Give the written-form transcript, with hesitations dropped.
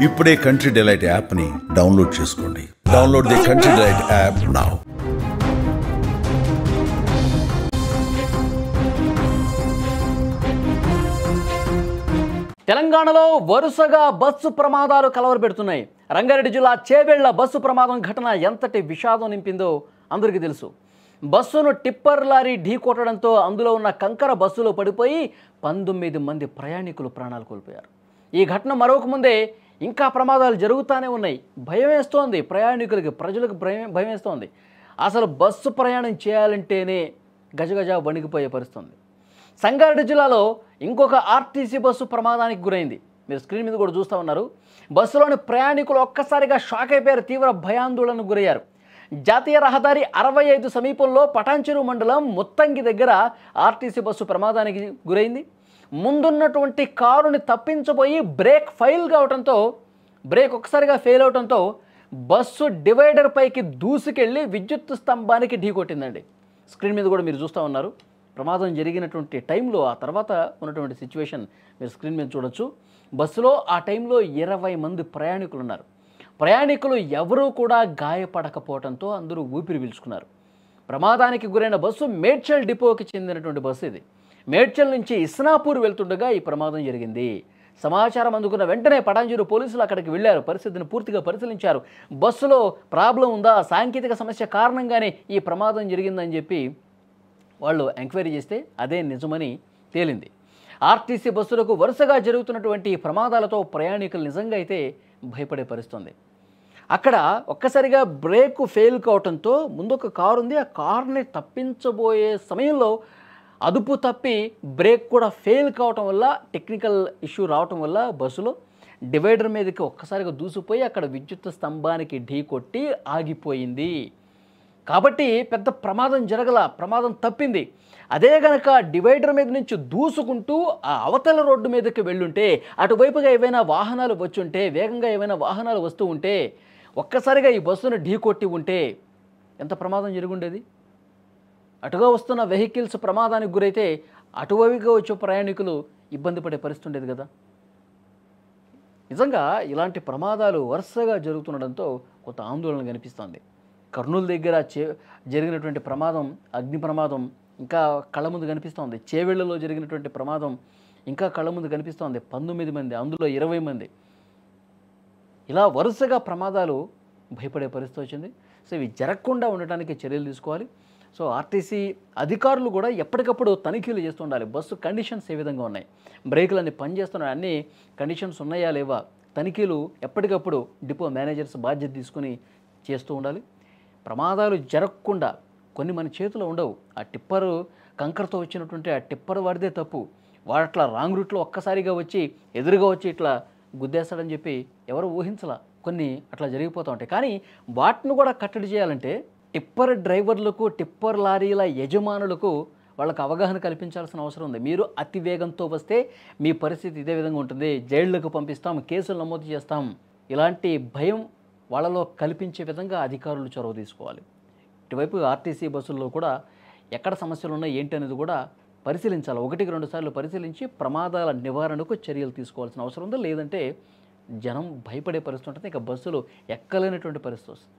ఇప్పుడే country delight యాప్ని download చేసుకోండి. Download the country delight app now. తెలంగాణలో వరుసగా బస్సు ప్రమాదాలు కలవరపెడుతున్నాయి. రంగారెడ్డి జిల్లా చేవెళ్ల బస్సు ప్రమాదం ఘటన ఎంతటి విషాదం నింపిందో అందరికీ తెలుసు. బస్సును టిప్పర్ లారీ ఢీకొట్టడంతో అందులో ఉన్న కంకర బస్సులో పడిపోయి 19 మంది ప్రయాణికులు ప్రాణాలు కోల్పోయారు. ఈ ఘటన మరొక ముందే ఇంకా ప్రమాదాలు జరుగుతూనే ఉన్నాయి. భయం వేస్తోంది ప్రయాణికులకి, ప్రజలకు భయం వేస్తోంది. అసలు బస్సు ప్రయాణం చేయాలంటేనే గజగజ వణికిపోయే పరిస్థితుంది. సంగారెడ్డి జిల్లాలో ఇంకొక ఆర్టీసీ బస్సు ప్రమాదానికి గురైంది. మీరు స్క్రీన్ మీద కూడా చూస్తూ ఉన్నారు. బస్సులోని ప్రయాణికులు ఒక్కసారిగా షాక్ అయిపోయారు, తీవ్ర భయాందోళనకు గురయ్యారు. జాతీయ రహదారి 65 సమీపంలో పటాన్చెరు మండలం ముత్తంగి దగ్గర ఆర్టీసీ బస్సు ప్రమాదానికి గురైంది. ముందున్నటువంటి కారుని తప్పించబోయి బ్రేక్ ఒక్కసారిగా ఫెయిల్ అవడంతో బస్సు డివైడర్ పైకి దూసుకెళ్ళి విద్యుత్ స్తంభానికి ఢీకొట్టిందండి. స్క్రీన్ మీద కూడా మీరు చూస్తూ ఉన్నారు. ప్రమాదం జరిగినటువంటి టైంలో ఆ తర్వాత ఉన్నటువంటి సిచ్యువేషన్ మీరు స్క్రీన్ మీద చూడొచ్చు. బస్సులో ఆ టైంలో 20 మంది ప్రయాణికులు ఉన్నారు. ప్రయాణికులు ఎవరూ కూడా గాయపడకపోవడంతో అందరూ ఊపిరి పీల్చుకున్నారు. ప్రమాదానికి గురైన బస్సు మేడ్చల్ డిపోకి చెందినటువంటి బస్సు ఇది. మేడ్చల్ నుంచి ఇస్నాపూర్ వెళ్తుండగా ఈ ప్రమాదం జరిగింది. సమాచారం అందుకున్న వెంటనే పటాన్చెరు పోలీసులు అక్కడికి వెళ్లారు. పరిస్థితిని పూర్తిగా పరిశీలించారు. బస్సులో ప్రాబ్లం ఉందా, సాంకేతిక సమస్య కారణంగానే ఈ ప్రమాదం జరిగిందని చెప్పి వాళ్ళు ఎంక్వైరీ చేస్తే అదే నిజమని తేలింది. ఆర్టీసీ బస్సులకు వరుసగా జరుగుతున్నటువంటి ప్రమాదాలతో ప్రయాణికులు నిజంగా అయితే భయపడే పరిస్థితుంది. అక్కడ ఒక్కసారిగా బ్రేక్ ఫెయిల్ కావడంతో ముందొక కారు ఉంది. ఆ కారుని తప్పించబోయే సమయంలో అదుపు తప్పి బ్రేక్ కూడా ఫెయిల్ కావటం వల్ల, టెక్నికల్ ఇష్యూ రావటం వల్ల బస్సులో డివైడర్ మీదకి ఒక్కసారిగా దూసిపోయి అక్కడ విద్యుత్ స్తంభానికి ఢీకొట్టి ఆగిపోయింది. కాబట్టి పెద్ద ప్రమాదం ప్రమాదం తప్పింది. అదే గనక డివైడర్ మీద నుంచి దూసుకుంటూ ఆ అవతల రోడ్డు మీదకి వెళ్ళుంటే, అటువైపుగా ఏవైనా వాహనాలు వచ్చుంటే, వేగంగా ఏమైనా వాహనాలు వస్తూ ఉంటే, ఒక్కసారిగా ఈ బస్సును ఢీకొట్టి ఉంటే ఎంత ప్రమాదం జరుగుండేది. అటుగా వస్తున్న వెహికల్స్ ప్రమాదానికి గురైతే అటువైపుగా వచ్చే ప్రయాణికులు ఇబ్బంది పడే పరిస్థితి ఉండేది కదా. నిజంగా ఇలాంటి ప్రమాదాలు వరుసగా జరుగుతుండడంతో కొంత ఆందోళన కనిపిస్తుంది. కర్నూలు దగ్గర జరిగినటువంటి ప్రమాదం, అగ్ని ప్రమాదం ఇంకా కళ్ళ ముందు కనిపిస్తోంది. చేవెళ్లలో జరిగినటువంటి ప్రమాదం ఇంకా కళ్ళ ముందు కనిపిస్తోంది. 19 మంది, అందులో 20 మంది. ఇలా వరుసగా ప్రమాదాలు భయపడే పరిస్థితి వచ్చింది. సో ఇవి జరగకుండా ఉండటానికి చర్యలు తీసుకోవాలి. సో ఆర్టీసీ అధికారులు కూడా ఎప్పటికప్పుడు తనిఖీలు చేస్తూ ఉండాలి. బస్సు కండిషన్స్ ఏ విధంగా ఉన్నాయి, బ్రేకులు అన్ని పనిచేస్తున్నాయి, అన్ని కండిషన్స్ ఉన్నాయా లేవా, తనిఖీలు ఎప్పటికప్పుడు డిపో మేనేజర్స్ బాధ్యత తీసుకుని చేస్తూ ఉండాలి. ప్రమాదాలు జరగకుండా కొన్ని మన చేతిలో ఉండవు. ఆ టిప్పరు కంకరతో వచ్చినటువంటి ఆ టిప్పర్ వాడిదే తప్పు. వాడు అట్లా రాంగ్ రూట్లో ఒక్కసారిగా వచ్చి ఎదురుగా వచ్చి ఇట్లా గుద్దేస్తాడని చెప్పి ఎవరు ఊహించలా. కొన్ని అట్లా జరిగిపోతూ ఉంటాయి. కానీ వాటిని కూడా కట్టడి చేయాలంటే టిప్పర్ డ్రైవర్లకు, టిప్పర్ లారీల యజమానులకు వాళ్ళకు అవగాహన కల్పించాల్సిన అవసరం ఉంది. మీరు అతి వేగంతో వస్తే మీ పరిస్థితి ఇదే విధంగా ఉంటుంది, జైళ్లకు పంపిస్తాం, కేసులు నమోదు చేస్తాం, ఇలాంటి భయం వాళ్ళలో కల్పించే విధంగా అధికారులు చొరవ తీసుకోవాలి. ఇటువైపు ఆర్టీసీ బస్సుల్లో కూడా ఎక్కడ సమస్యలు ఉన్నాయి ఏంటి అనేది కూడా పరిశీలించాలి. 1-2 సార్లు పరిశీలించి ప్రమాదాల నివారణకు చర్యలు తీసుకోవాల్సిన అవసరం ఉంది. లేదంటే జనం భయపడే పరిస్థితి ఉంటుంది. ఇక బస్సులు ఎక్కలేనటువంటి పరిస్థితి వస్తుంది.